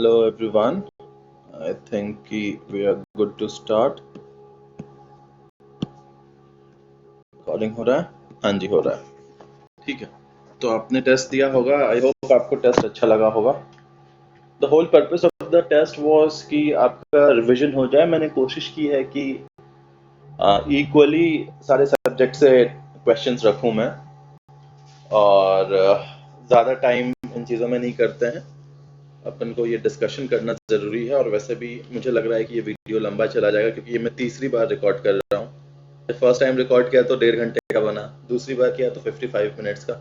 Hello everyone. I think we are good to start. Recording हो रहा है? हाँ जी हो रहा है. ठीक है. तो आपने टेस्ट दिया होगा. I hope आपको टेस्ट अच्छा लगा होगा. The whole purpose of the test was कि आपका रिविजन हो जाए. मैंने कोशिश की है कि इक्वली सारे सब्जेक्ट से क्वेश्चंस रखूं मैं, और ज़्यादा टाइम इन चीज़ों में नहीं करते हैं. अपन को ये डिस्कशन करना ज़रूरी है, और वैसे भी मुझे लग रहा है कि ये वीडियो लंबा चला जाएगा क्योंकि ये मैं तीसरी बार रिकॉर्ड कर रहा हूँ. फर्स्ट टाइम रिकॉर्ड किया तो 1.5 घंटे का बना, दूसरी बार किया तो 55 मिनट्स का.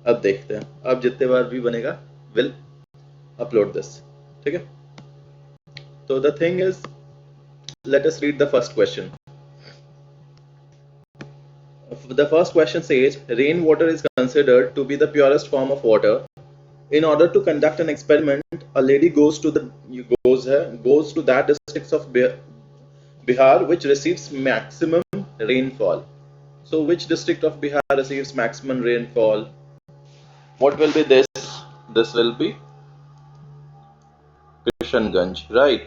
अब देखते हैं, अब जितने बार भी बनेगा विल अपलोड दिस. ठीक है. तो the thing is, late us read the first question. The first question says, rainwater is considered to be the purest form of water. In order to conduct an experiment, a lady goes to that district of Bihar which receives maximum rainfall. So which district of Bihar receives maximum rainfall? What will be this? This will be Kishanganj, right?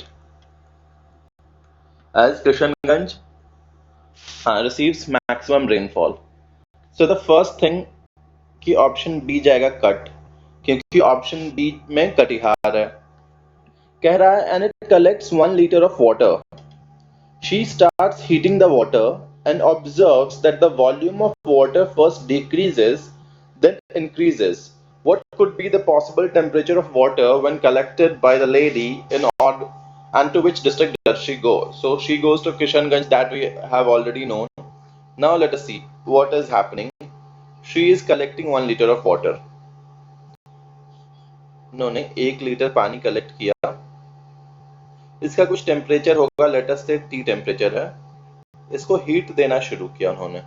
As Kishanganj receives maximum rainfall. So the first thing कि option B जाएगा cut, क्योंकि option B में कटिहार है. कह रहा है and it collects 1 liter of water. She starts heating the water and observes that the volume of water first decreases, then increases. What could be the possible temperature of water when collected by the lady in order, and to which district does she go? So she goes to Kishanganj, that we have already known. Now let us see what is happening. She is collecting 1 liter of water. उन्होंने 1 litre पानी collect किया. इसका कुछ temperature होगा, let us से T temperature है. इसको heat देना शुरू किया उन्होंने.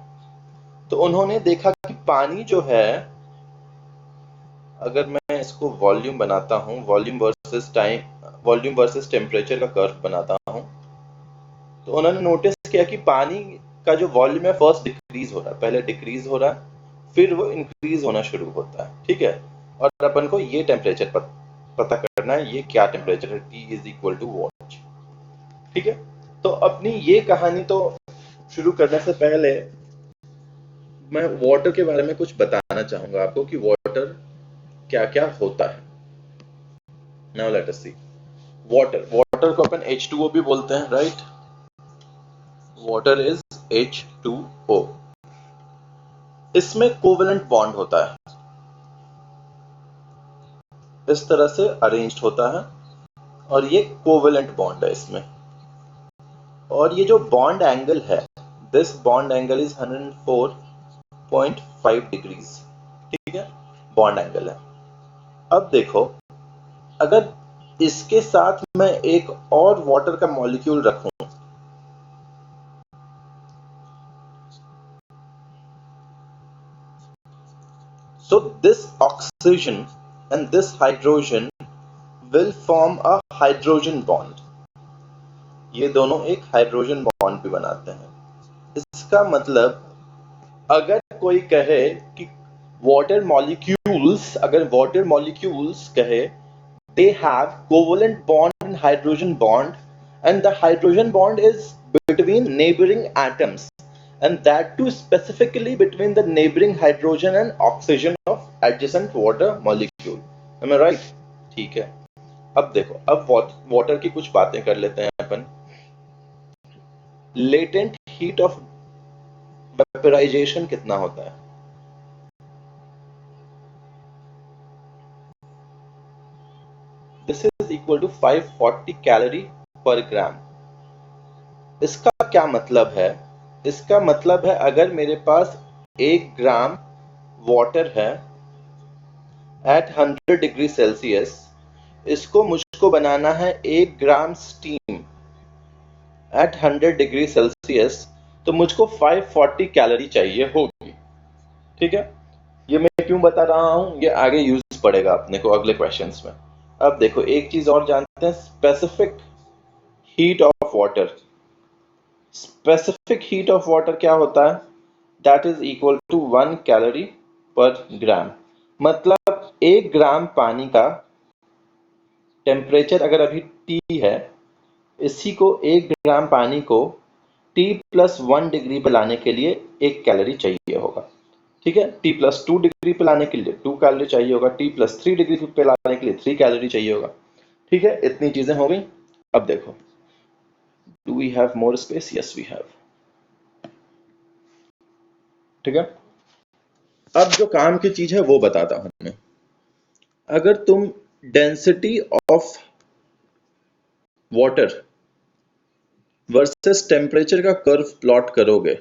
तो उन्होंने देखा कि पानी जो है, अगर मैं इसको वॉल्यूम बनाता हूं, वॉल्यूम वर्सेस टेम्परेचर का कर्व बनाता हूं, तो उन्होंने नोटिस किया कि पानी का जो वॉल्यूम है फर्स्ट डिक्रीज हो रहा है. पहले डिक्रीज हो रहा है, फिर वो इंक्रीज होना शुरू होता है. ठीक है. और अपन को ये टेम्परेचर पता करना है, ये क्या टेम्परेचर है. T is equal to what. ठीक है. तो अपनी ये कहानी तो शुरू करने से पहले मैं वाटर के बारे में कुछ बताना चाहूंगा आपको कि वाटर क्या क्या होता है. नाउ लेट अस सी. वाटर को अपन H2O भी बोलते हैं, राइट? Water is H2O. इसमें कोवेलेंट बॉन्ड होता है, इस तरह से अरेंज्ड होता है, और ये कोवेलेंट बॉन्ड है इसमें. और ये जो बॉन्ड एंगल है, this bond angle is 104.5 degrees. ठीक है, बॉन्ड एंगल है. अब देखो, अगर इसके साथ मैं एक और वाटर का मॉलिक्यूल रखूं, so this oxygen and this hydrogen will form a hydrogen bond. ये दोनों एक हाइड्रोजन बॉन्ड भी बनाते हैं. इसका मतलब अगर कोई कहे कि वाटर मॉलिक्यूल्स, अगर वाटर मॉलिक्यूल्स कहे they have covalent bond and hydrogen bond, and the hydrogen bond is between neighboring atoms, and that too specifically between the neighboring hydrogen and oxygen of adjacent water molecule. Am I right? ठीक है. अब देखो, अब water की कुछ बातें कर लेते हैं अपन. लेटेंट हीट ऑफ वेपराइजेशन कितना होता है? This is equal to 540 calorie per ग्राम. इसका क्या मतलब है? इसका मतलब है अगर मेरे पास 1 ग्राम वाटर है एट 100 डिग्री सेल्सियस, इसको मुझको बनाना है 1 ग्राम स्टीम एट 100 डिग्री सेल्सियस, तो मुझको 540 कैलोरी चाहिए होगी. ठीक है. ये मैं क्यों बता रहा हूं, ये आगे यूज पड़ेगा अपने को अगले क्वेश्चंस में. अब देखो, एक चीज और जानते हैं, specific heat of water. Specific heat of water क्या होता है? That is equal to 1 calorie per gram. मतलब 1 ग्राम पानी का टेम्परेचर अगर अभी T है, इसी को 1 ग्राम पानी को T+1 डिग्री पे लाने के लिए 1 कैलोरी चाहिए होगा। ठीक है, T+2 डिग्री पे लाने के लिए 2 कैलोरी चाहिए होगा, T+3 डिग्री पे लाने के लिए 3 कैलोरी चाहिए होगा। ठीक है, इतनी चीजें हो गई। अब देखो, do we have more space? Yes we have. ठीक है, अब जो काम की चीज है वो बताता हूं मैं। अगर तुम density of water versus temperature का कर्व प्लॉट करोगे,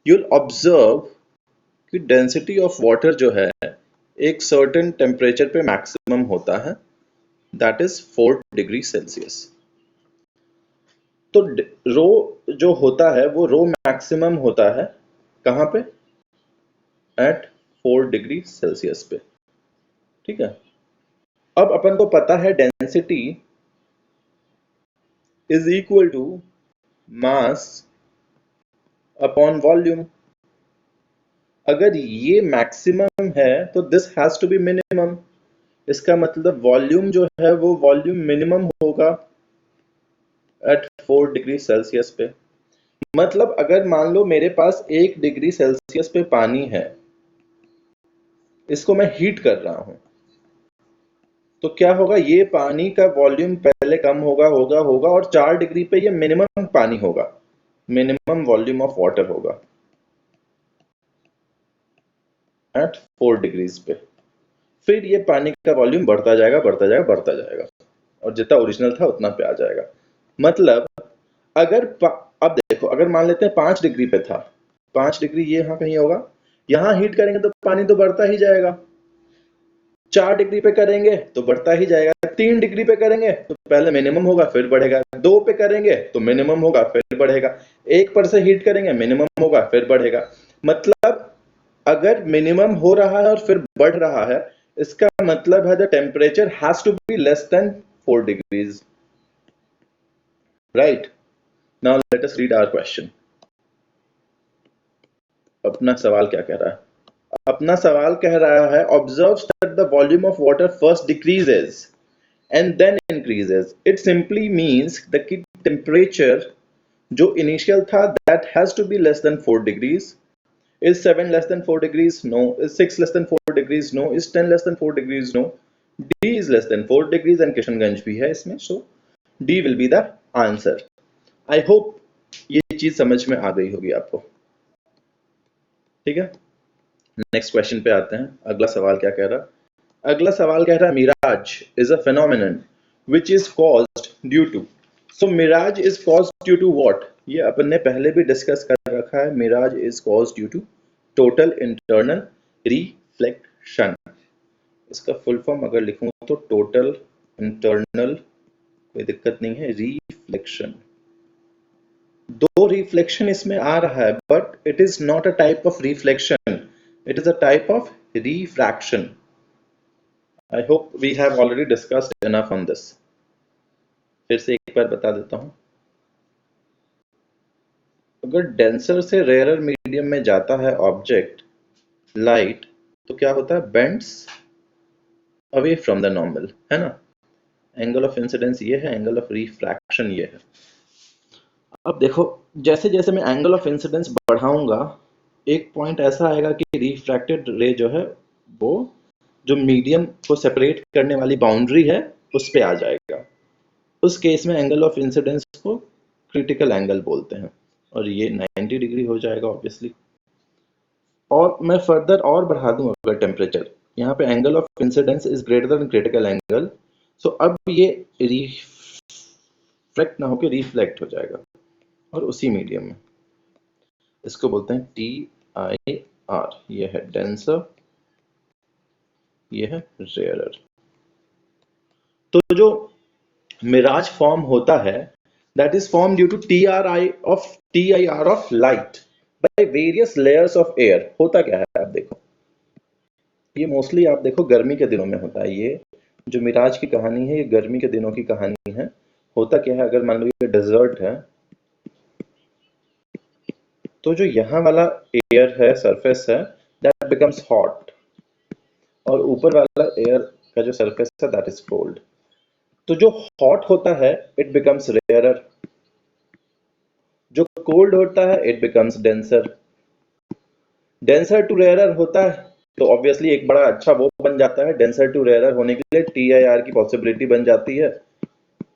you'll ऑब्जर्व कि डेंसिटी ऑफ वाटर जो है एक सर्टेन टेम्परेचर पे मैक्सिमम होता है, दैट इज 4 डिग्री सेल्सियस। तो रो जो होता है वो रो मैक्सिमम होता है कहां पे? एट 4 डिग्री सेल्सियस पे। ठीक है, अब अपन को पता है density is equal to mass upon volume. अगर ये मैक्सिमम है तो this has to be minimum. इसका मतलब वॉल्यूम जो है वो वॉल्यूम मिनिमम होगा एट 4 डिग्री सेल्सियस पे। मतलब अगर मान लो मेरे पास 1 डिग्री सेल्सियस पे पानी है, इसको मैं हीट कर रहा हूं, तो क्या होगा? ये पानी का वॉल्यूम पहले कम होगा होगा होगा और 4 डिग्री पे ये मिनिमम पानी होगा, मिनिमम वॉल्यूम ऑफ वाटर होगा एट 4 डिग्रीज पे। फिर ये पानी का वॉल्यूम बढ़ता जाएगा बढ़ता जाएगा बढ़ता जाएगा और जितना ओरिजिनल था उतना पे आ जाएगा। मतलब अगर अब देखो, अगर मान लेते हैं 5 डिग्री पे था, 5 डिग्री ये यहाँ कहीं होगा, यहां हीट करेंगे तो पानी तो बढ़ता ही जाएगा। 4 डिग्री पे करेंगे तो बढ़ता ही जाएगा, 3 डिग्री पे करेंगे तो पहले मिनिमम होगा फिर बढ़ेगा, 2 पे करेंगे तो मिनिमम होगा फिर बढ़ेगा, 1 पर से हीट करेंगे मिनिमम होगा फिर बढ़ेगा। मतलब अगर मिनिमम हो रहा है और फिर बढ़ रहा है, इसका मतलब है the temperature has to be less than 4 degrees. Right, now let us read our question. अपना सवाल क्या कह रहा है? अपना सवाल कह रहा है, observe that the volume of water first decreases and then increases. It simply means the temperature जो इनिशियल था that has to be less than 4 degrees. Is 7 less than 4 degrees? No. Is 6 less than 4 degrees? No. Is 10 less than 4 degrees? No. D is less than 4 degrees and Kishanganj भी है इसमें, so D will be the answer. I hope ये चीज समझ में आ गई होगी आपको। ठीक है, नेक्स्ट क्वेश्चन पे आते हैं। अगला सवाल क्या कह रहा है? अगला सवाल कह रहा है, mirage is a phenomenon which is caused due to. So mirage is caused due to what? ये अपन ने पहले भी डिस्कस कर रखा है। Mirage is caused due to total internal reflection. इसका फुल फॉर्म अगर लिखूं तो टोटल इंटरनल, कोई दिक्कत नहीं है, रिफ्लेक्शन। दो रिफ्लेक्शन इसमें आ रहा है, but it is not a type of reflection, it is a type of refraction. I hope we have already discussed enough on this. फिर से एक बार बता देता हूं। अगर डेंसर से रेयरर मीडियम में जाता है ऑब्जेक्ट लाइट, तो क्या होता है? Bends away from the normal, है ना। एंगल ऑफ इंसिडेंस ये है, एंगल ऑफ रिफ्रैक्शन ये है। अब देखो, जैसे जैसे मैं एंगल ऑफ इंसिडेंस बढ़ाऊंगा, एक पॉइंट ऐसा आएगा कि रिफ्रैक्टेड रे जो है वो जो मीडियम को सेपरेट करने वाली बाउंड्री है उस पे आ जाएगा। उस केस में एंगल ऑफ इंसिडेंस को क्रिटिकल एंगल बोलते हैं और ये 90 डिग्री हो जाएगा ऑब्वियसली। और मैं फर्दर और बढ़ा दूं अगर टेम्परेचर, यहाँ पे angle of incidence is greater than critical angle, so अब ये रिफ्लेक्ट ना होकर रिफ्लेक्ट हो जाएगा और उसी मीडियम में। इसको बोलते हैं TIR। ये है डेंसर, ये है रेयरर। तो जो मिराज फॉर्म होता है, that is formed due to TIR of light by various layers of air। होता क्या है आप देखो, ये मोस्टली आप देखो गर्मी के दिनों में होता है। ये जो मिराज की कहानी है ये गर्मी के दिनों की कहानी है। होता क्या है, अगर मान लो ये डेजर्ट है, तो जो यहाँ वाला एयर है, सरफेस है, that becomes hot और ऊपर वाला एयर का जो सरफेस है that is cold। तो जो हॉट होता है इट बिकम्स रेयरर, जो कोल्ड होता है it becomes denser, denser to rarer होता है तो ऑब्वियसली एक बड़ा अच्छा वो बन जाता है, डेंसर टू रेयरर होने के लिए TIR की पॉसिबिलिटी बन जाती है,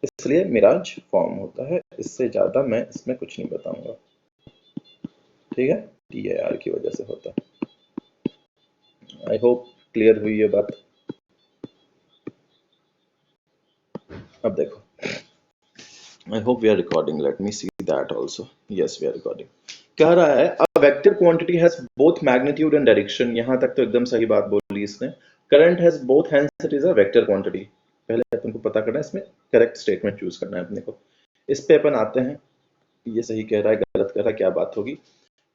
इसलिए मिराज फॉर्म होता है। इससे ज्यादा मैं इसमें कुछ नहीं बताऊंगा, ठीक है, TIR की वजह से होता है। आई होप क्लियर हुई ये बात। अब देखो, I hope we are recording. Let me see that also. Yes, we are recording. कह रहा है a vector quantity has both magnitude and direction. यहाँ तक तो एकदम सही बात बोली इसने। Current has both, hence it is a vector quantity. पहले अपन को पता करना है, इसमें correct statement choose करना है अपने को। इस पे अपन आते हैं, ये सही कह रहा है गलत कह रहा है, क्या बात होगी।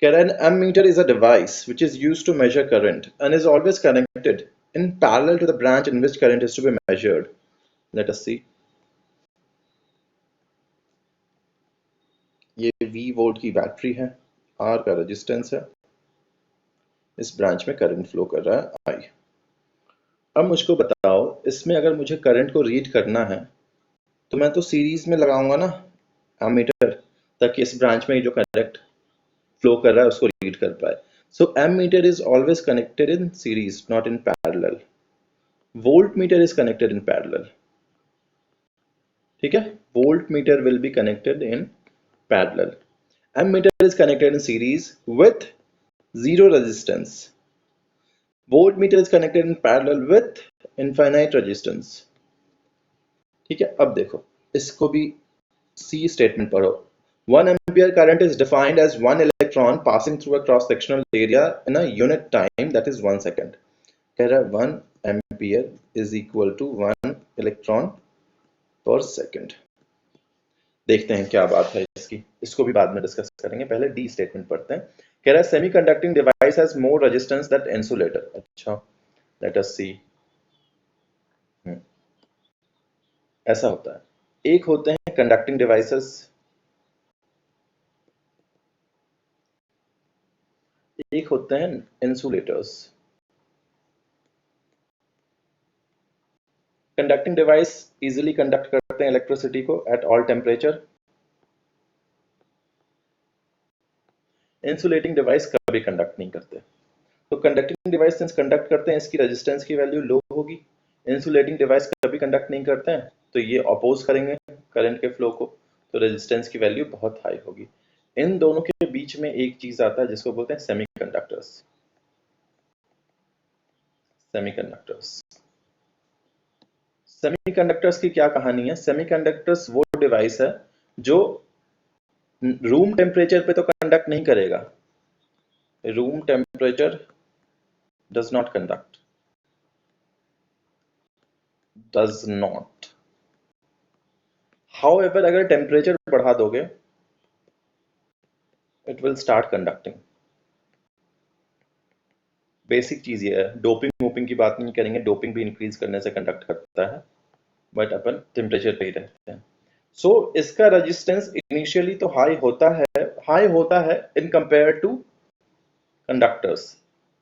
कह रहा है ammeter is a device which is used to measure current and is always connected in parallel to the branch in which current is to be measured. Let us see. ये V वोल्ट की battery है, R का resistance है, इस branch में current flow कर रहा है I। अब मुझको बताओ, इसमें अगर मुझे करंट को रीड करना है तो मैं तो सीरीज में लगाऊंगा ना एमीटर, ताकि इस ब्रांच में जो करंट फ्लो कर रहा है उसको रीड कर पाए। So ammeter is always connected in series, not in parallel. Voltmeter is connected in parallel, ठीक है, voltmeter will be connected in parallel. Ammeter is connected in series with zero resistance. Voltmeter is connected in parallel with infinite resistance. ठीक है, अब देखो इसको भी C statement पढ़ो। 1 ampere current is defined as one electron passing through a cross sectional area in a unit time, that is 1 second. कह रहा है 1 ampere is equal to 1 electron per second। देखते हैं क्या बात है इसकी, इसको भी बाद में डिस्कस करेंगे, पहले डी स्टेटमेंट पढ़ते हैं। कह रहा है semiconducting device has more resistance that insulator. अच्छा, लेट अस सी। ऐसा होता है, एक होते हैं कंडक्टिंग डिवाइसेस, एक होते हैं insulators. Conducting device easily conduct करते हैं इलेक्ट्रिसिटी को at all temperature. Insulating device कभी कंडक्ट नहीं करते। तो कंडक्टिंग डिवाइस सिंस कंडक्ट करते हैं, इसकी रेजिस्टेंस की वैल्यू लो होगी। इंसुलेटिंग डिवाइस कभी कंडक्ट नहीं करते हैं, तो ये अपोज करेंगे करंट के फ्लो को, तो रेजिस्टेंस की वैल्यू बहुत हाई होगी। इन दोनों के बीच में एक चीज आता है जिसको बोलते हैं सेमीकंडक्टर्स। सेमीकंडक्टर्स, सेमीकंडक्टर्स की क्या कहानी है? सेमीकंडक्टर्स वो डिवाइस है जो रूम टेम्परेचर पे तो कंडक्ट नहीं करेगा, room temperature does not conduct, does not। however अगर टेम्परेचर बढ़ा दोगे it will start conducting। Basic चीज ये है, डोपिंग वोपिंग की बात नहीं करेंगे, डोपिंग भी इंक्रीज करने से कंडक्ट करता है, बट अपन टेम्परेचर पे ही रहते हैं। सो इसका रेजिस्टेंस इनिशियली तो हाई होता है in compare to conductors,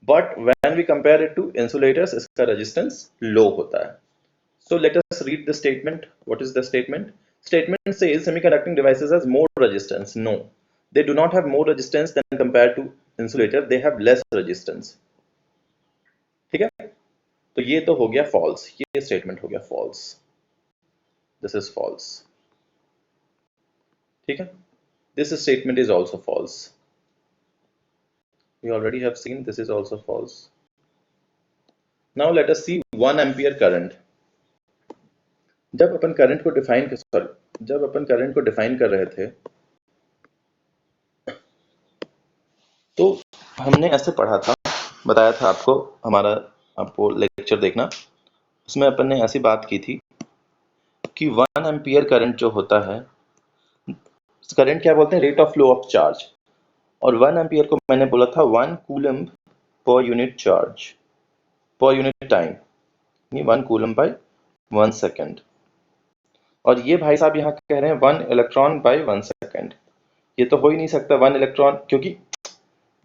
but when we compare it to insulators इसका रेजिस्टेंस लो होता है। So let us read the statement. What is the statement? Statement says semiconducting devices has more resistance. No, they do not have more resistance than compared to insulator. They have less resistance. ठीक है, तो ये तो हो गया false, ये statement हो गया false. This is false. ठीक है, this statement is also false. We already have seen this is also false. Now let us see 1 ampere current. जब अपन करंट को डिफाइन कर रहे थे तो हमने ऐसे पढ़ा था, बताया था आपको, आपको लेक्चर देखना, उसमें अपन ने ऐसी बात की थी कि 1 एम्पियर करंट जो होता है, करंट क्या बोलते हैं, rate of flow of charge, और 1 एम्पियर को मैंने बोला था 1 coulomb per unit charge per unit time, 1 coulomb by 1 second. और ये भाई साहब यहाँ कह रहे हैं 1 इलेक्ट्रॉन बाय 1 सेकेंड। ये तो हो ही नहीं सकता 1 इलेक्ट्रॉन, क्योंकि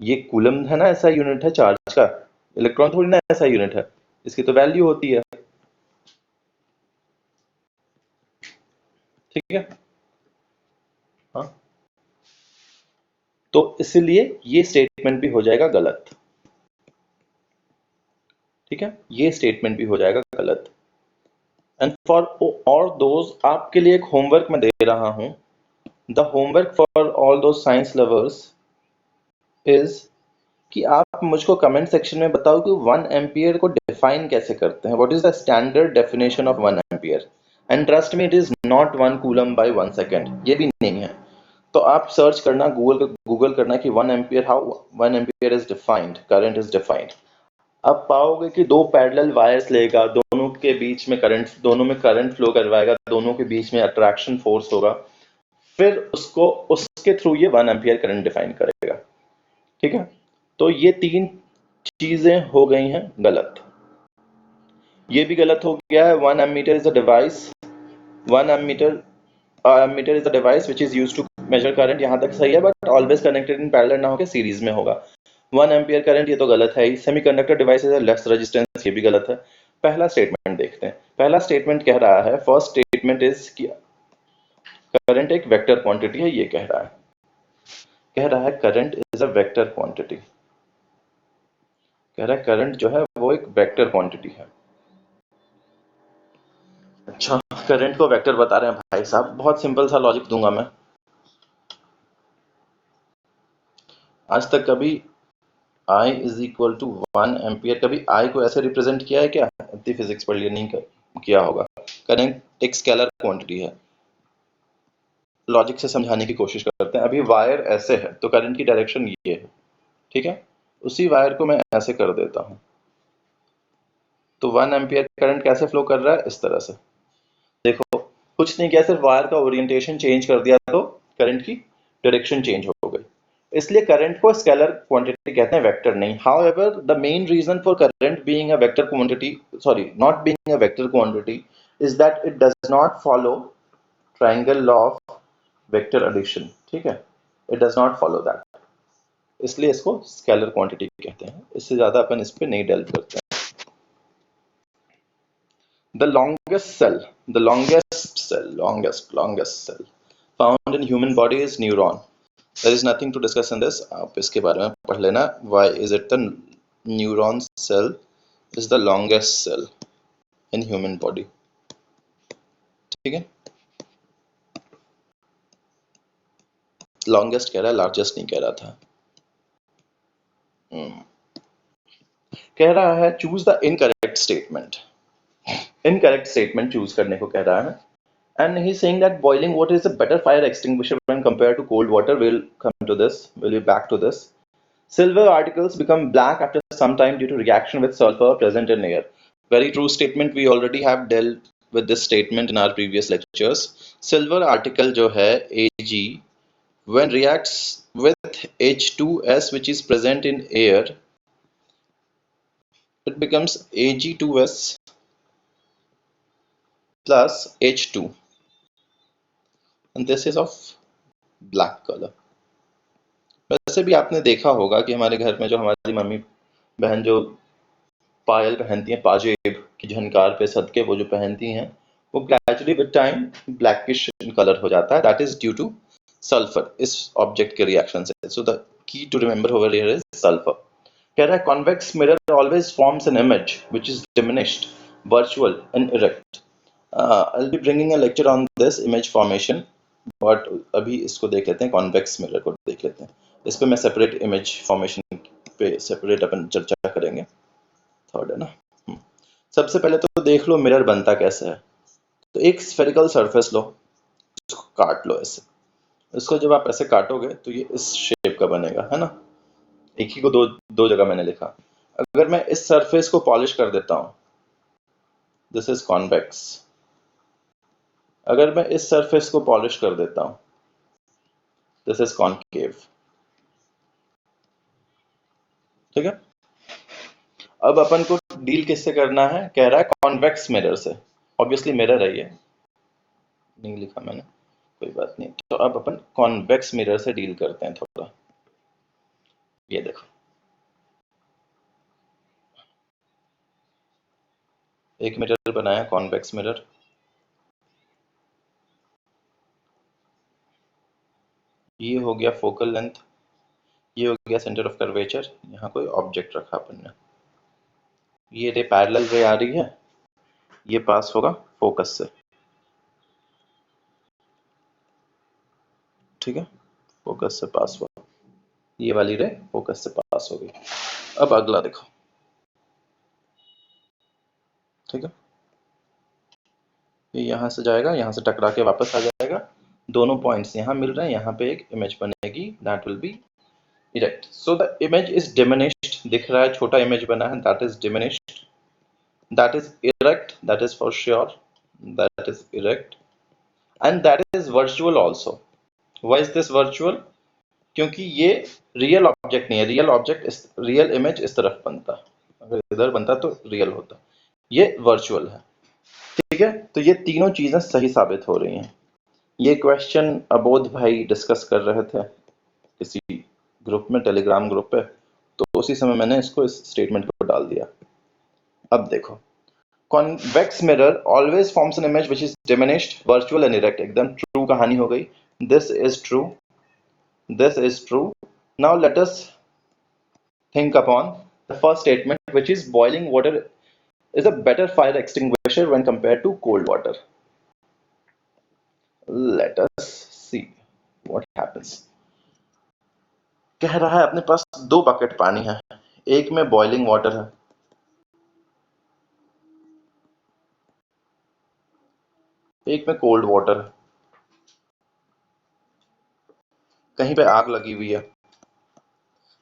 ये कूलम है ना, ऐसा यूनिट है चार्ज का, इलेक्ट्रॉन थोड़ी ना ऐसा यूनिट है, इसकी तो वैल्यू होती है। ठीक है, हाँ, तो इसलिए ये स्टेटमेंट भी हो जाएगा गलत। ठीक है, ये स्टेटमेंट भी हो जाएगा गलत। एंड फॉर और दोज, आपके लिए एक होमवर्क मैं दे रहा हूं। The homework for all those science lovers is कि आप मुझको कमेंट सेक्शन में बताओ कि 1 एम्पियर को डिफाइन कैसे करते हैं। What is the standard definition of 1 ampere? And trust me, it is not 1 coulomb by 1 second, ये भी नहीं है। तो आप सर्च करना, गूगल करना कि 1 ampere, how 1 ampere is defined, current is defined. अब पाओगे कि 2 पैरेलल वायर्स लेगा, दोनों के बीच में करंट, दोनों में करंट फ्लो करवाएगा, दोनों के बीच में अट्रैक्शन फोर्स होगा, फिर उसको उसके थ्रू ये 1 एम्पियर करंट डिफाइन करेगा। ठीक है, तो ये 3 चीजें हो गई हैं गलत। ये भी गलत हो गया है, 1 ammeter is a device, 1 ammeter is a device which is used to measure current. यहां तक सही है, but always connected in parallel ना होकर सीरीज में होगा। 1 एम्पियर करंट, ये तो गलत है ही। Semiconductor device is less resistance, ये भी गलत है। पहला स्टेटमेंट देखते हैं। पहला स्टेटमेंट कह रहा है, फर्स्ट स्टेटमेंट इज कि करंट एक वेक्टर क्वांटिटी है, ये कह रहा है current is a vector quantity, कह रहा है करंट जो है वो एक वेक्टर क्वांटिटी है। अच्छा, करंट को वेक्टर बता रहे हैं भाई साहब, बहुत सिंपल सा लॉजिक दूंगा मैं। आज तक कभी I is equal to 1 ampere, कभी I को ऐसे रिप्रेजेंट किया है क्या? इतनी फिजिक्स पढ़ लिया, नहीं किया होगा। करंट एक स्केलर क्वांटिटी है। लॉजिक से समझाने की कोशिश करते हैं। अभी वायर ऐसे है तो करंट की डायरेक्शन ये है, ठीक है। उसी वायर को मैं ऐसे कर देता हूं, तो 1 एम्पियर करंट कैसे फ्लो कर रहा है? इस तरह से। देखो, कुछ नहीं किया, सिर्फ वायर का ओरिएंटेशन चेंज कर दिया तो करंट की डायरेक्शन चेंज हो गई। इसलिए करंट को स्केलर क्वांटिटी कहते हैं, वेक्टर नहीं। However, the main reason for current being a vector quantity, sorry, not being a vector quantity, is that it does not follow triangle law of vector addition. ठीक है, it does not follow that, इसलिए इसको scalar quantity कहते हैं। इससे ज्यादा अपन इस पे नहीं डेल्व करते हैं। The longest cell found in human body is neuron. There is nothing to discuss in this. आप इसके बारे में पढ़ लेना. Why is it the neuron cell is the longest cell in human body? ठीक है, longest कह रहा है, largest नहीं कह रहा था. कह रहा है choose the incorrect statement. Incorrect statement choose करने को कह रहा है. And he's saying that boiling water is a better fire extinguisher when compared to cold water. We'll come to this. We'll be back to this. Silver articles become black after some time due to reaction with sulfur present in air. Very true statement. We already have dealt with this statement in our previous lectures. Silver article जो है Ag, when reacts with H2S which is present in air, it becomes Ag2S plus H2, and this is of black color. वैसे भी आपने देखा होगा कि हमारे घर में जो हमारी मम्मी बहन जो पायल पहनती हैं, पाजेब की झनकार पे सदके वो जो पहनती हैं, वो gradually with time blackish in colour हो जाता है. That is due to sulphur, इस ऑब्जेक्ट के रिएक्शन से. So the key to remember over here is sulphur. कह रहा है convex mirror always forms an image which is diminished, virtual and erect. I will be bringing a lecture on this image formation, but अभी इसको देख लेते हैं, convex mirror को देख लेते हैं. इस पे मैं सेपरेट इमेज फॉर्मेशन पे सेपरेट अपन चर्चा करेंगे. थर्ड है ना. सबसे पहले तो देख लो मिरर बनता कैसे है. तो एक स्फेरिकल सरफेस लो, इसको काट लो ऐसे. इसको जब आप ऐसे काटोगे तो ये इस शेप का बनेगा, है ना. एक ही को दो जगह मैंने लिखा. अगर मैं इस सरफेस को पॉलिश कर देता हूं, दिस इज कॉन्वेक्स. अगर मैं इस सरफेस को पॉलिश कर देता हूं, दिस इज कॉनकेव. ठीक है. अब अपन को डील किससे करना है? कह रहा है कॉन्वेक्स मिरर से. ऑब्वियसली मिरर है, ये नहीं लिखा मैंने, कोई बात नहीं. तो अब अपन कॉन्वेक्स मिरर से डील करते हैं थोड़ा. ये देखो, एक मिरर बनाया कॉन्वेक्स मिरर. ये हो गया फोकल लेंथ, ये हो गया सेंटर ऑफ कर्वेचर, यहाँ कोई ऑब्जेक्ट रखा अपन ने, ये रे पैरेलल रे आ रही है, ये पास होगा फोकस से, ठीक है, फोकस से पास हुआ, ये वाली रे फोकस से पास हो गई। अब अगला देखो, ठीक है, ये यहाँ से जाएगा, यहाँ से टकरा के वापस आ जाएगा, दोनों पॉइंट्स यहाँ मिल रहे हैं, यहाँ पे एक इमेज बनेगी, that will be erect. So the image is diminished, दिख रहा है छोटा इमेज बना है, that is diminished, that is erect, that is for sure, that is erect, and that is virtual also. Why is this virtual? क्योंकि ये real object नहीं है, रियल ऑब्जेक्ट, रियल इमेज इस तरफ बनता, अगर इधर बनता तो रियल होता, ये वर्चुअल है, ठीक है। तो ये तीनों चीजें सही साबित हो रही हैं। ये क्वेश्चन अबोध भाई डिस्कस कर रहे थे किसी ग्रुप में, टेलीग्राम ग्रुप पे, तो उसी समय मैंने इसको इस स्टेटमेंट को डाल दिया। अब देखो, convex mirror always forms an image which is diminished, virtual and erect, एकदम ट्रू कहानी हो गई। This is true, this is true. Now let us think upon the first statement, which is boiling water is a better fire extinguisher when compared to cold water. Let us see what happens. कह रहा है अपने पास दो bucket पानी है, एक में boiling water है, एक में कोल्ड वाटर है, कहीं पे आग लगी हुई है,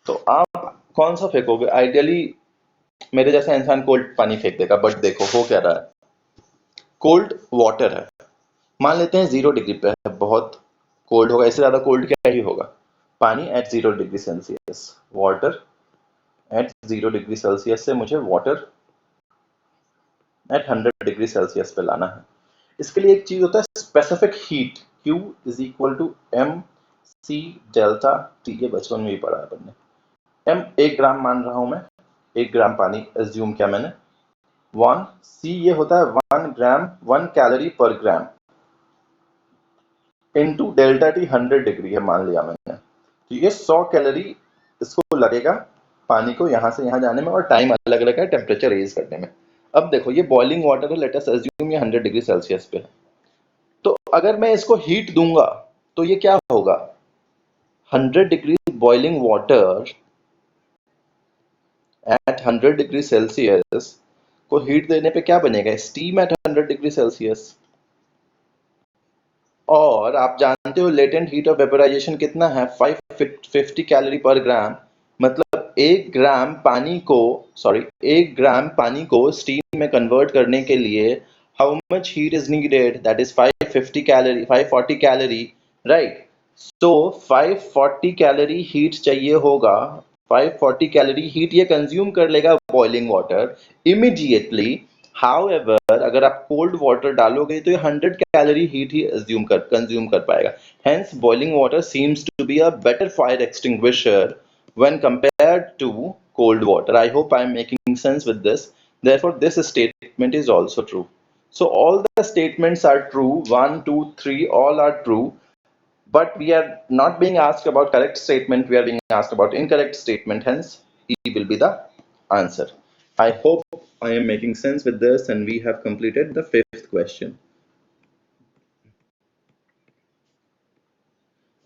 तो आप कौन सा फेंकोगे? आइडियली मेरे जैसा इंसान कोल्ड पानी फेंक देगा, बट देखो हो क्या रहा है, कोल्ड वाटर है, मान लेते हैं 0 डिग्री पे है, बहुत कोल्ड होगा, इससे ज्यादा कोल्ड क्या ही होगा, पानी at 0 degree Celsius, water at 0 degree Celsius से मुझे वाटर एट 100 डिग्री सेल्सियस पे लाना है। इसके लिए एक चीज होता है specific heat, Q is equal to M C delta T, ये बचपन में ही पढ़ा है अपन ने। एम 1 ग्राम मान रहा हूं मैं, 1 ग्राम पानी एज्यूम किया मैंने, 1 सी ये होता है 1 ग्राम 1 कैलोरी पर ग्राम, इनटू डेल्टा टी 100 डिग्री है मान लिया मैंने, तो ये 100 कैलोरी इसको लगेगा पानी को यहां से यहां जाने में, और टाइम अलग अलग है टेम्परेचर रेज करने में। अब देखो ये बॉइलिंग वाटर है, लेट अस अज्यूम ये 100 डिग्री सेल्सियस पे है, तो अगर मैं इसको हीट दूंगा तो ये क्या होगा, 100 degree boiling water at 100 degree Celsius को हीट देने पे क्या बनेगा, स्टीम एट 100 डिग्री सेल्सियस। और आप जानते हो लेटेंट हीट ऑफ वेपोराइजेशन कितना है, 550 कैलोरी पर ग्राम, मतलब 1 ग्राम पानी को, सॉरी 1 ग्राम पानी को स्टीम में कन्वर्ट करने के लिए how much heat is needed, that is 550 calorie, 540 calorie, right. So 540 calorie heat चाहिए होगा, 540 कैलोरी हीट ये कंज्यूम कर लेगा बॉइलिंग वाटर इमीडिएटली। However, अगर आप कोल्ड वाटर डालोगे तो ये 100 कैलोरी हीट ही कंज्यूम कर पाएगा। Hence, boiling water seems to be a better fire extinguisher when compared to cold water. I hope I am making sense with this. Therefore, this statement is also true. So all the statements are true. 1, 2, 3, all are true. But we are not being asked about correct statement. We are being asked about incorrect statement. Hence, E will be the answer. I hope I am making sense with this, and we have completed the 5th question.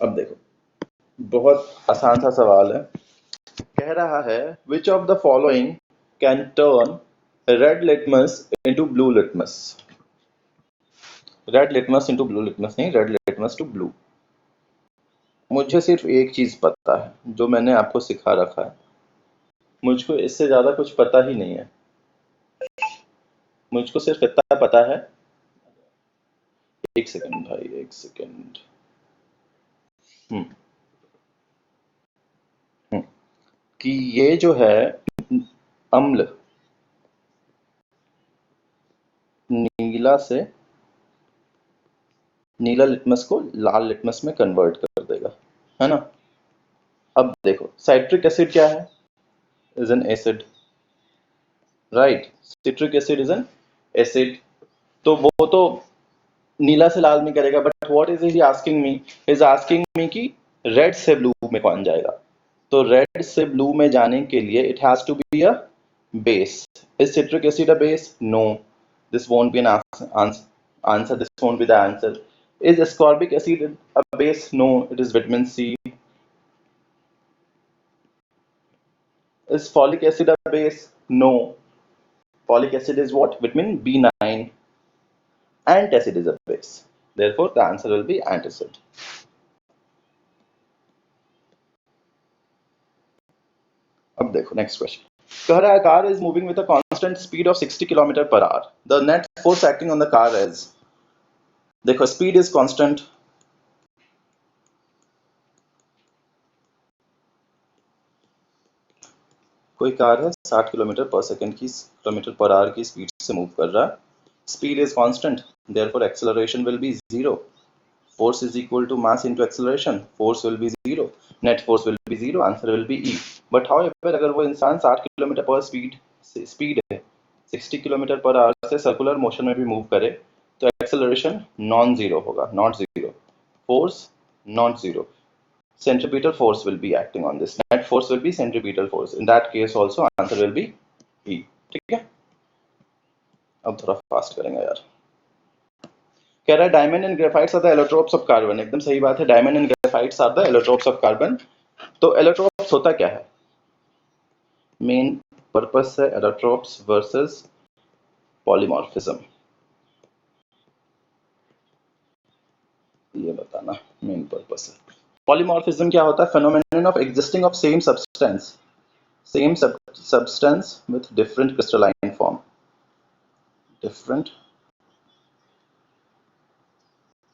अब देखो, बहुत आसान सा सवाल है, कह रहा है which of the following can turn red litmus into blue litmus? Red litmus into blue litmus नहीं, red litmus to blue। मुझे सिर्फ एक चीज पता है जो मैंने आपको सिखा रखा है, मुझको इससे ज्यादा कुछ पता ही नहीं है, मुझको सिर्फ इतना पता है, एक सेकंड भाई, एक सेकंड, कि ये जो है अम्ल नीला से नीला लिटमस को लाल लिटमस में कन्वर्ट कर देगा, है ना। अब देखो साइट्रिक एसिड क्या है, is an acid, right, citric acid is an acid, तो वो तो नीला से लाल में करेगा, but what is he asking me, is asking me कि रेड से ब्लू में कौन जाएगा? तो रेड से ब्लू में जाने के लिए it has to be a base. Is citric acid a base? No, this won't be an answer. This won't be the answer. Is ascorbic acid a base? No, it is vitamin C. Is folic acid a base? No. Folic acid is what? Vitamin B9. Antacid is a base. Therefore, the answer will be antacid. अब देखो next question. कह रहा है car is moving with a constant speed of 60 kilometre per hour. The net force acting on the car is. देखो speed is constant. कोई car है 60 kilometre पर second की किलोमीटर पर आवर की स्पीड से मूव कर रहा है. Speed is constant, therefore acceleration will be 0. Force is equal to mass into acceleration. Force will be 0. Net force will be 0. Answer will be E. But however, अगर वो इंसान 60 kilometre पर speed है 60 kilometre per hour से circular motion में भी move करे तो एक्सेलरेशन नॉन जीरो होगा, not zero. Force not zero. Centripetal force will be acting on this. Net force will be centripetal force. In that case also answer will be E. ठीक है. अब थोड़ा fast करेंगे यार. कह रहा है diamond and graphites are the allotropes of carbon. एकदम सही बात है, diamond and graphites are the allotropes of carbon. तो एलोट्रोप्स होता क्या है? मेन पर्पस है एलोट्रोप्स वर्सेस पॉलीमॉर्फिज्म. ये बताना मेन पर्पस है. पॉलीमॉर्फिज्म क्या होता है? Phenomenon of existing of same substance with different crystalline form. Different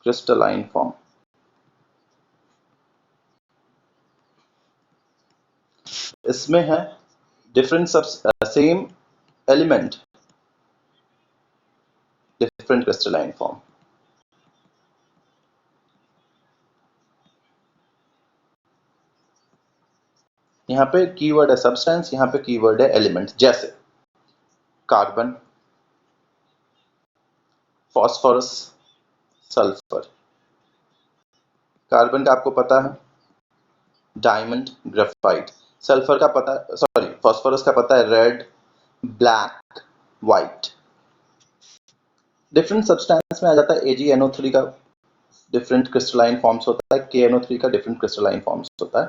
crystalline form. इसमें है different same element different crystalline form. यहाँ पे कीवर्ड है सब्सटेंस, यहाँ पे कीवर्ड है एलिमेंट. जैसे कार्बन, फॉस्फोरस, सल्फर. कार्बन का आपको पता है डायमंड, ग्रेफाइट. सल्फर का पता, सॉरी फॉस्फोरस का पता है red, black, white. Different substance में आ जाता है AgNO3 का डिफरेंट क्रिस्टलाइन फॉर्म्स होता है, KNO3 का डिफरेंट क्रिस्टलाइन फॉर्म्स होता है.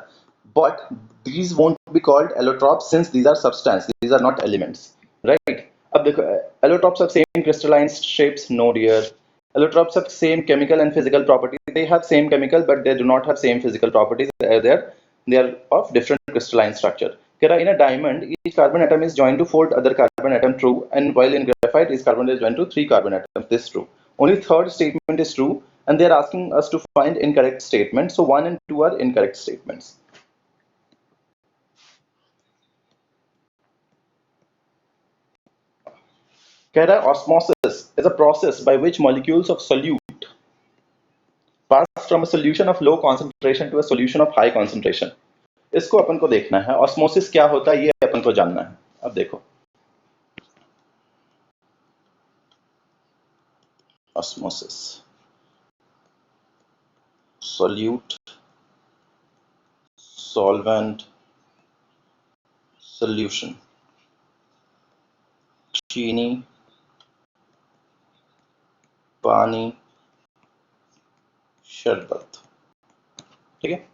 But these won't be called allotropes since these are substance, these are not elements, right? अब देखो allotropes have same crystalline shapes, no dear. Allotropes have same chemical and physical properties. They have same chemical but they do not have same physical properties. They are of different crystalline structure. In a diamond, each carbon atom is joined to 4 other carbon atom, true. And while in graphite, each carbon is joined to 3 carbon atoms, this is true. Only third statement is true, and they are asking us to find incorrect statements. So 1 and 2 are incorrect statements. Osmosis is a process by which molecules of solute pass from a solution of low concentration to a solution of high concentration. इसको अपन को देखना है. Osmosis क्या होता है ये अपन को जानना है. अब देखो ऑस्मोसिस, solute, solvent, solution, चीनी, पानी, शरबत. ठीक है.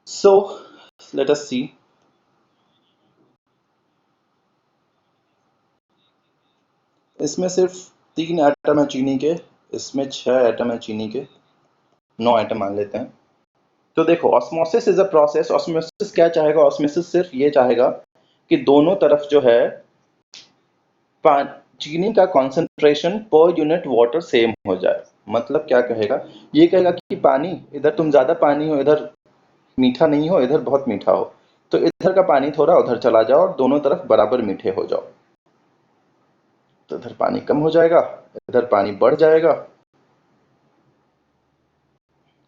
So let us see. इसमें सिर्फ 3 एटम है चीनी के, इसमें 6 एटम है चीनी के, 9 एटम मान लेते हैं. तो देखो osmosis is a process. Osmosis क्या चाहेगा? ऑस्मोसिस सिर्फ ये चाहेगा कि दोनों तरफ जो है चीनी का concentration per unit water same हो जाए. मतलब क्या कहेगा? ये कहेगा कि पानी, इधर तुम ज्यादा पानी हो, इधर मीठा नहीं हो, इधर बहुत मीठा हो, तो इधर का पानी थोड़ा उधर चला जाओ और दोनों तरफ बराबर मीठे हो जाओ. तो इधर पानी कम हो जाएगा, इधर पानी बढ़ जाएगा,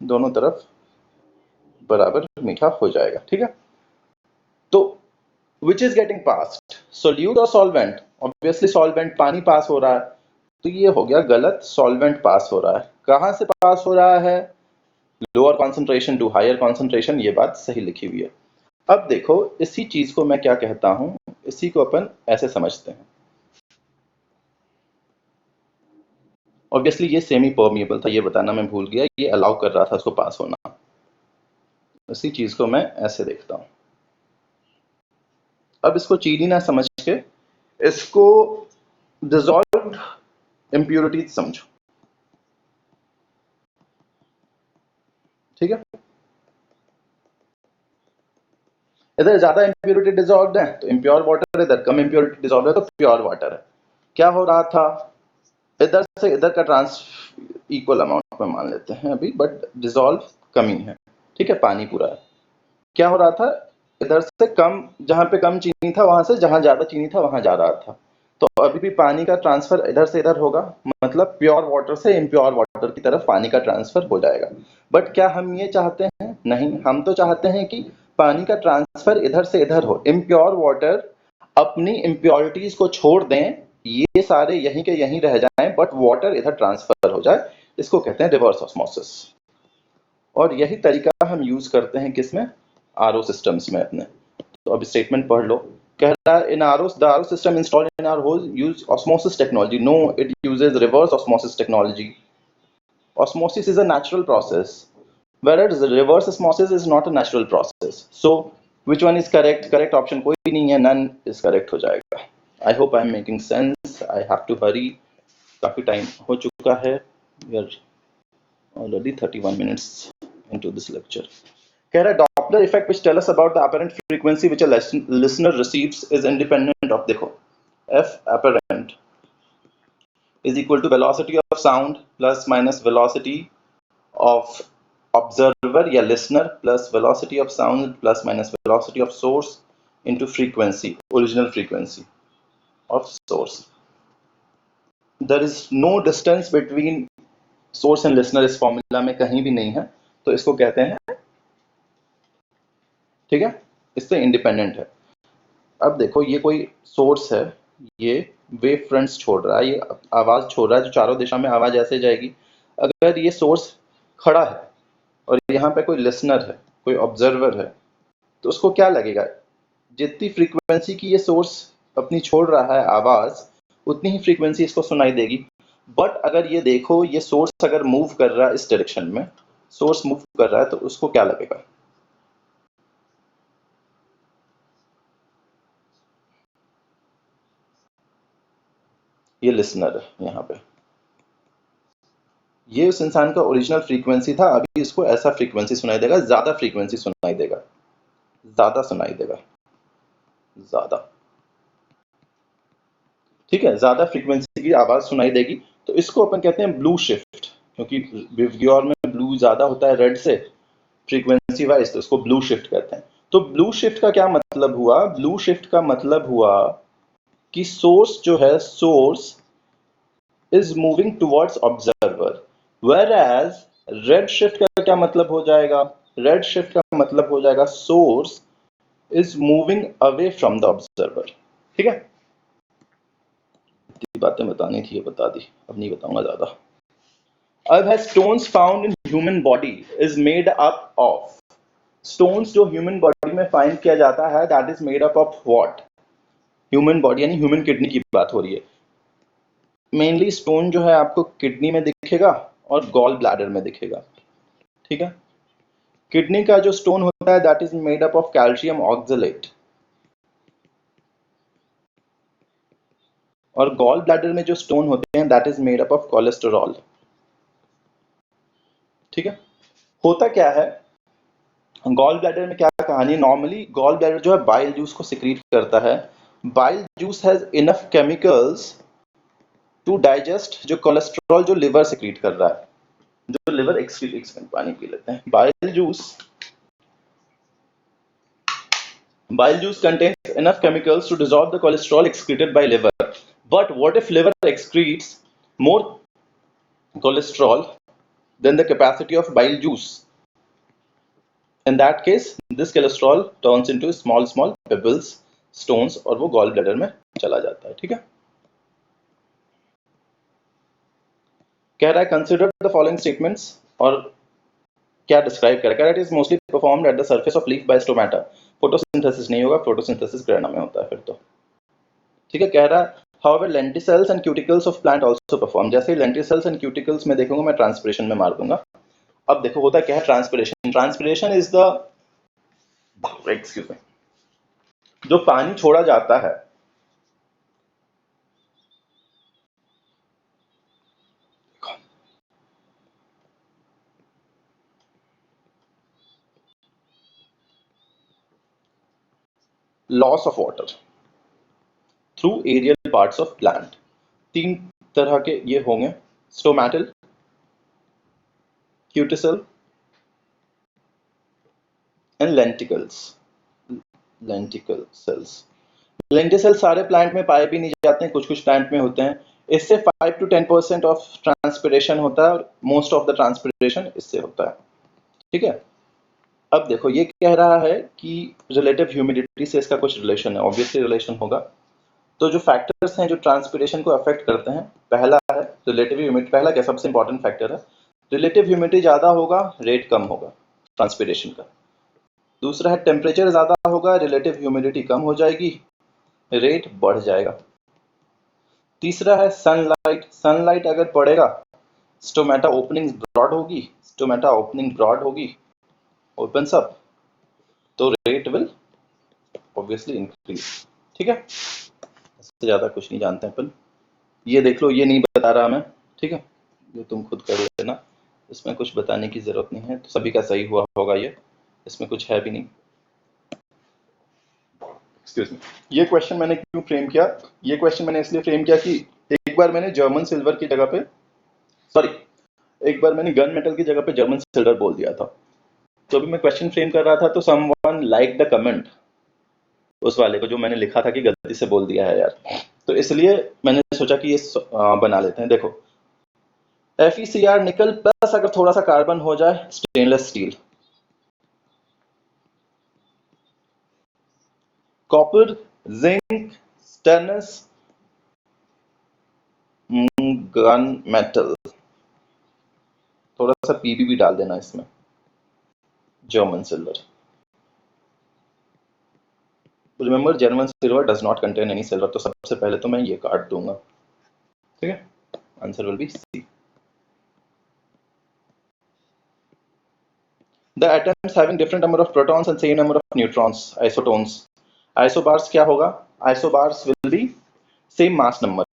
दोनों तरफ बराबर मीठा हो जाएगा. ठीक है. तो which is getting passed, solute और solvent? obviously solvent, पानी पास हो रहा है, तो ये हो गया गलत. solvent पास हो रहा है. कहां से पास हो रहा है? Lower concentration to higher concentration, ये बात सही लिखी हुई है। अब देखो इसी चीज को मैं क्या कहता हूं, इसी को अपन ऐसे समझते हैं। ऑब्वियसली ये सेमी परमिएबल था, ये बताना मैं भूल गया, ये अलाउ कर रहा था उसको पास होना। इसी चीज को मैं ऐसे देखता हूं। अब इसको चीनी ना समझ के इसको डिसॉल्व्ड इम्प्योरिटीज समझो, ठीक है। इधर ज्यादा इम्प्योरिटी डिसॉल्व्ड है तो इम्प्योर वाटर, इधर कम इम्प्योरिटी डिसॉल्व्ड है तो प्योर वाटर है। क्या हो रहा था, इधर से इधर का ट्रांस इक्वल अमाउंट में मान लेते हैं अभी, बट डिसॉल्व कमी है, ठीक है, पानी पूरा है। क्या हो रहा था, इधर से कम, जहां पे कम चीनी था वहां से जहां ज्यादा चीनी था वहां जा रहा था, तो अभी भी पानी का ट्रांसफर इधर से इधर होगा, मतलब प्योर वाटर से इम्प्योर वाटर की तरफ पानी का ट्रांसफर हो जाएगा। बट क्या हम ये चाहते हैं, नहीं, हम तो चाहते हैं कि पानी का ट्रांसफर इधर से इधर हो, इम्प्योर वाटर अपनी इम्प्योरिटीज को छोड़ दें, ये सारे यहीं के यहीं रह जाएं, बट वाटर इधर ट्रांसफर हो जाए, इसको कहते हैं रिवर्स ऑस्मोसिस। और यही तरीका हम यूज करते हैं किसमें, आरओ सिस्टम्स में अपने। तो अब स्टेटमेंट पढ़ लो, कह रहा है in RO the RO system installed in our home use osmosis technology, no it uses reverse osmosis technology. Osmosis is a natural process, whereas reverse osmosis is not a natural process. So which one is correct? Correct option कोई नहीं है, none is correct हो जाएगा। I hope I am making sense. I have to hurry, काफी time हो चुका है, we are already 31 minutes into this lecture. कह रहा है Doppler effect which tell us about the apparent frequency which a listener receives is independent of, देखो F apparent is equal to velocity of sound plus minus velocity of observer या listener plus velocity of sound plus minus velocity of source into frequency, original frequency of source. There is no distance between source and listener, इस formula में कहीं भी नहीं है, तो इसको कहते हैं, ठीक है, इससे इंडिपेंडेंट है। अब देखो ये कोई सोर्स है, ये वेव फ्रंट्स छोड़ रहा है, ये आवाज छोड़ रहा है, जो चारों दिशा में आवाज ऐसे जाएगी। अगर ये सोर्स खड़ा है और यहाँ पे कोई लिसनर है, कोई ऑब्जर्वर है, तो उसको क्या लगेगा, जितनी फ्रीक्वेंसी की ये सोर्स अपनी छोड़ रहा है आवाज, उतनी ही फ्रीक्वेंसी इसको सुनाई देगी। बट अगर ये देखो, ये सोर्स अगर मूव कर रहा है इस डायरेक्शन में, सोर्स मूव कर रहा है, तो उसको क्या लगेगा, ये लिसनर है यहाँ पे, ये उस इंसान का ओरिजिनल फ्रीक्वेंसी था, अभी इसको ऐसा फ्रीक्वेंसी सुनाई देगा, ज्यादा फ्रीक्वेंसी सुनाई देगा, ज्यादा सुनाई देगा, ज्यादा, ठीक है, ज्यादा फ्रीक्वेंसी की आवाज सुनाई देगी। तो इसको अपन कहते हैं ब्लू शिफ्ट, क्योंकि विवग्योर में ब्लू ज्यादा होता है रेड से फ्रीक्वेंसी वाइज, तो इसको ब्लू शिफ्ट कहते हैं। तो ब्लू शिफ्ट का क्या मतलब हुआ, ब्लू शिफ्ट का मतलब हुआ कि सोर्स जो है, source is moving towards observer, whereas red shift का क्या मतलब हो जाएगा, red shift का मतलब हो जाएगा source is moving away from the observer, ठीक है। इतनी बातें बतानी थी, ये बता दी, अब नहीं बताऊंगा ज्यादा। अब है stones found in human body is made up of, stones जो human body में find किया जाता है, that is made up of what, human body यानी human kidney की बात हो रही है। मेनली स्टोन जो है आपको किडनी में दिखेगा और गॉल ब्लैडर में दिखेगा, ठीक है। किडनी का जो स्टोन होता है that is made up of calcium oxalate, और गॉल ब्लैडर में जो स्टोन होते हैं that is made up of cholesterol, ठीक है। होता क्या है गॉल ब्लैडर में, क्या कहानी, नॉर्मली गॉल ब्लैडर जो है बाइल जूस को सिक्रीट करता है, bile juice has enough chemicals to digest जो कोलेस्ट्रॉल जो लिवर सिक्रीट कर रहा है, जो लिवर एक्सक्रीट, पानी पी लेते हैं। Bile juice contains enough chemicals to dissolve the cholesterol excreted by liver. But what if liver excretes more cholesterol than the capacity of bile juice? In that case, this cholesterol turns into small pebbles, stones, और वो gall bladder में चला जाता है, ठीक है। कह रहा है consider the following statements, और क्या डिस्क्राइब करेगा? It is mostly performed at the surface of leaf by stomata. Photosynthesis नहीं होगा, फोटोसिंथेसिस ग्रहण में होता है फिर तो। ठीक है, कह रहा है however lenticels and cuticles of plant also perform। जैसे lenticels and cuticles में देखूंगा मैं ट्रांसपिरेशन में मार दूंगा। अब देखो होता क्या है transpiration. Transpiration is the, excuse me, जो पानी छोड़ा जाता है loss of water through aerial parts of plant. तीन तरह के ये होंगे, stomatal, cuticle and lenticels. Lenticel cells, lenticel सारे प्लांट में पाए भी नहीं जाते हैं, कुछ कुछ प्लांट में होते हैं। इससे 5 to 10% ऑफ ट्रांसपिरेशन होता है और मोस्ट ऑफ द ट्रांसपिरेशन इससे होता है। ठीक है, अब देखो ये कह रहा है कि रिलेटिव ह्यूमिडिटी से इसका कुछ रिलेशन है, ऑब्वियसली रिलेशन होगा। तो जो फैक्टर्स हैं जो ट्रांसपिरेशन को अफेक्ट करते हैं, पहला है रिलेटिव ह्यूमिडिटी। पहला क्या सबसे इंपॉर्टेंट फैक्टर है, रिलेटिव ह्यूमिडिटी ज्यादा होगा रेट कम होगा ट्रांसपिरेशन का। दूसरा है टेम्परेचर ज्यादा होगा, रिलेटिव ह्यूमिडिटी कम हो जाएगी, रेट बढ़ जाएगा। तीसरा है सनलाइट, सनलाइट अगर पड़ेगा स्टोमेटा ओपनिंग ब्रॉड होगी, स्टोमेटा ओपनिंग ब्रॉड होगी, ओपन्स अप, तो रेट विल ऑब्वियसली इंक्रीज। ठीक है, इससे ज्यादा कुछ नहीं जानते हैं अपन। ये देख लो, ये नहीं बता रहा मैं, ठीक है, ये तुम खुद कर लेना, इसमें कुछ बताने की जरूरत नहीं है। तो सभी का सही हुआ होगा ये, इसमें कुछ है भी नहीं। एक्सक्यूज मी, ये क्वेश्चन मैंने क्यों फ्रेम किया? ये क्वेश्चन मैंने इसलिए फ्रेम किया कि एक बार मैंने जर्मन सिल्वर की जगह पे, सॉरी, एक बार मैंने गन मेटल की जगह पे जर्मन सिल्वर बोल दिया था। तो अभी मैं क्वेश्चन फ्रेम कर रहा था तो समवन लाइक द कमेंट उस वाले को जो मैंने लिखा था कि गलती से बोल दिया है यार, तो इसलिए मैंने सोचा कि ये बना लेते हैं। देखो FeCr निकल प्लस अगर थोड़ा सा कार्बन हो जाए stainless steel, copper, zinc, stainless, gun metal, थोड़ा सा पीबी भी डाल देना इसमें, German silver. Remember German silver does not contain any silver, तो सबसे पहले तो मैं ये काट दूंगा। ठीक है, answer will be C. The atoms having different number of protons and same number of neutrons, isotones. Isobars क्या होगा? Isobars will be same mass number.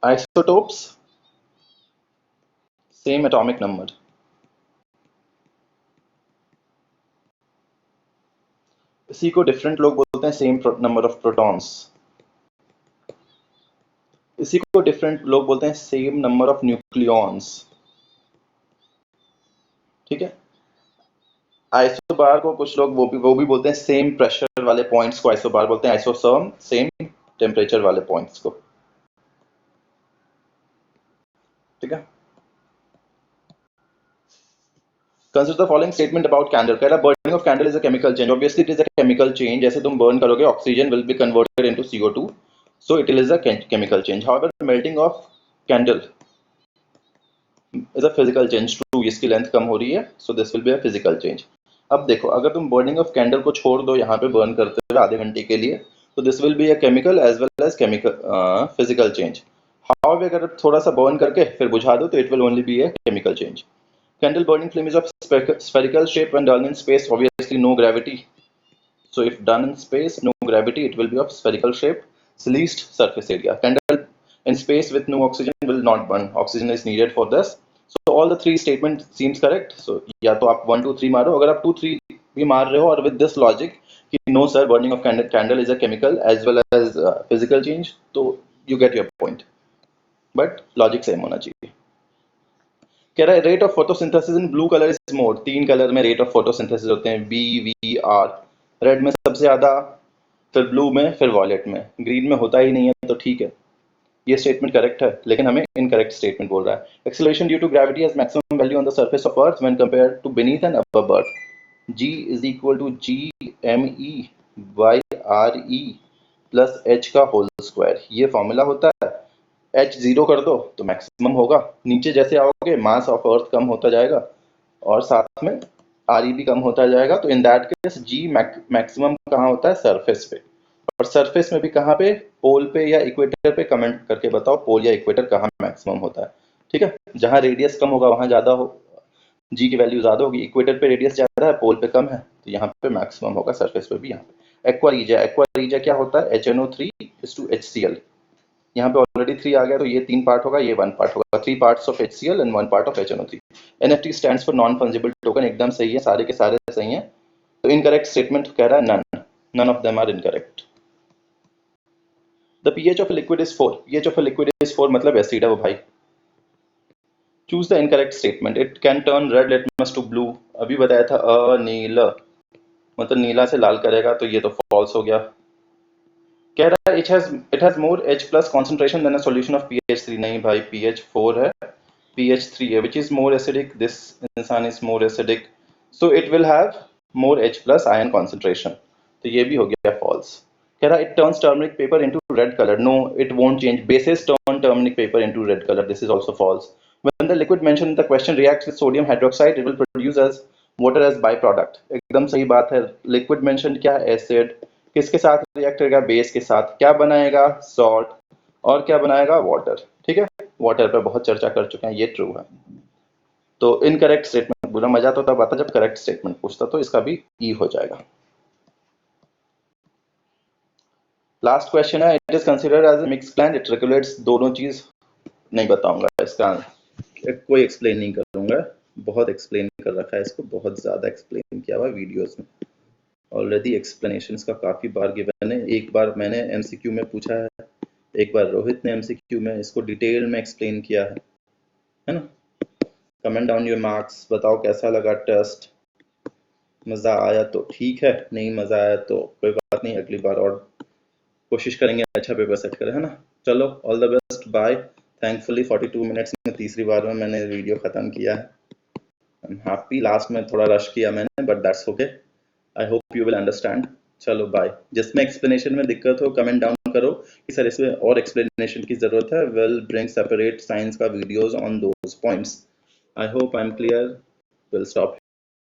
Isotopes same atomic number. इसी को डिफरेंट लोग बोलते हैं सेम नंबर ऑफ प्रोटॉन्स। इसी को different लोग बोलते हैं सेम नंबर ऑफ न्यूक्लियॉन्स। ठीक है, आइसोबार को कुछ लोग वो भी बोलते हैं सेम प्रेशर वाले पॉइंट्स को आइसोबार बोलते हैं, आइसोसर्म सेम टेम्परेचर वाले पॉइंट्स को। ठीक है, Consider the following statement about candle. कह रहा burning of candle is a chemical change. Obviously, it is a chemical change. जैसे तुम burn करोगे, oxygen will be converted into CO2. So it is a chemical change. However, melting of candle is a physical change. True, इसकी length कम हो रही है. So this will be a physical change. अब देखो, अगर तुम burning of candle को छोड़ दो यहाँ पे burn करते हुए आधे घंटे के लिए, तो this will be a chemical as well as physical change. However, अगर थोड़ा सा burn करके फिर बुझा दो, तो it will only be a chemical change. Candle burning flame is of spherical shape when done in space. Obviously, no gravity. So, if done in space, no gravity, it will be of spherical shape. Least surface area. Candle in space with no oxygen will not burn. Oxygen is needed for this. So, all the three statement seems correct. So, या तो आप 1, 2, 3 मारो. अगर आप 2, 3 भी मार रहे हो और with this logic कि no sir, burning of candle is a chemical as well as physical change, तो you get your point. But logic same होना चाहिए. कह रहा है rate of photosynthesis in blue colour is more. 3 colour में rate of photosynthesis होते हैं, BVR। Red में सबसे ज्यादा, फिर ब्लू में, फिर वॉयलेट में। ग्रीन में होता ही नहीं है, तो ठीक है, ये स्टेटमेंट करेक्ट है, लेकिन हमें इनकरेक्ट स्टेटमेंट बोल रहा है। Acceleration due to gravity has maximum value on the surface of earth when compared to beneath and above earth. G is equal to GME/RE plus H का होल स्क्वायर, ये formula होता है। H 0 कर दो तो मैक्सिमम होगा, नीचे जैसे आओगे मास ऑफ अर्थ कम होता जाएगा और साथ में RE भी कम होता जाएगा। तो in that case G maximum कहाँ होता है? सरफेस पे। और सरफेस में भी कहाँ पे? पोल पे या इक्वेटर पे। कमेंट करके बताओ पोल या इक्वेटर कहाँ मैक्सिमम होता है। ठीक है, जहाँ रेडियस कम होगा वहाँ ज़्यादा हो, G की वैल्यू ज़्यादा होगी। इक्वेटर पे रेडियस ज़्यादा है, पोल पे कम है, तो यहाँ पे मैक्सिमम होगा, सरफेस पे भी। यहाँ पे एक्वा रीजिया क्या होता है? HNO3:HCl। यहाँ पे ऑलरेडी 3 आ गया, तो ये 3 पार्ट होगा, ये 1 पार्ट होगा। 3 parts of HCl and 1 part of HNO3। NFT stands for non fungible token. एकदम सही है, सारे के सारे सही हैं। तो इनकरेक्ट स्टेटमेंट कह रहा है none of them are incorrect. The pH of liquid is 4। pH of liquid is 4 मतलब एसिड है वो भाई। Choose the incorrect statement. It can turn red litmus to blue. अभी बताया था अनील मतलब नीला से लाल करेगा, तो ये तो फॉल्स हो गया। कह रहा है it has more H plus concentration than a solution of pH 3। नहीं भाई, pH 4 है, pH 3 है, which is more acidic. This इंसान is more acidic, so it will have more H plus ion concentration. तो ये भी हो गया false. कह रहा it turns turmeric paper into red color. No, it won't change. Bases turn turmeric paper into red color. This is also false. When the liquid mentioned in the question reacts with sodium hydroxide, it will produce as water as byproduct. एकदम सही बात है। Liquid mentioned क्या है? Acid. किसके साथ react करेगा? Base के साथ। क्या बनाएगा? सॉल्ट। और क्या बनाएगा? वाटर। ठीक है, वाटर पे बहुत चर्चा कर चुके हैं, ये ट्रू है। तो इनकरेक्ट स्टेटमेंट बुरा मजा तो तब आता जब करेक्ट स्टेटमेंट पूछता, तो इसका भी ई हो जाएगा। लास्ट क्वेश्चन है, it is considered as a mix plant. It regulates दोनों चीज। नहीं बताऊंगा इसका, कोई एक्सप्लेन नहीं करूंगा। बहुत एक्सप्लेन कर रखा है इसको, बहुत ज्यादा एक्सप्लेन किया हुआ वीडियोस में ऑलरेडी। एक्सप्लेनेशंस का काफी बार गिवन है। एक बार मैंने MCQ में पूछा है, एक बार रोहित ने MCQ में इसको डिटेल में एक्सप्लेन किया है ना। कमेंट डाउन योर मार्क्स, बताओ कैसा लगा टेस्ट। मज़ा आया तो ठीक है, नहीं मज़ा आया तो कोई बात नहीं, अगली बार और कोशिश करेंगे अच्छा पेपर सेट करें, है ना। चलो, all the best, bye. Thankfully 42 minutes में तीसरी बार में मैंने वीडियो ख़त्म किया है। I am happy. लास्ट में थोड़ा रश किया मैंने, but that's okay. I hope you will understand. चलो बाय। जिसमें एक्सप्लेनेशन में दिक्कत हो कमेंट डाउन करो कि सर इसमें और एक्सप्लेनेशन की ज़रूरत है। विल ब्रिंग सेपरेट साइंस का videos on those points. I hope I'm clear. We'll stop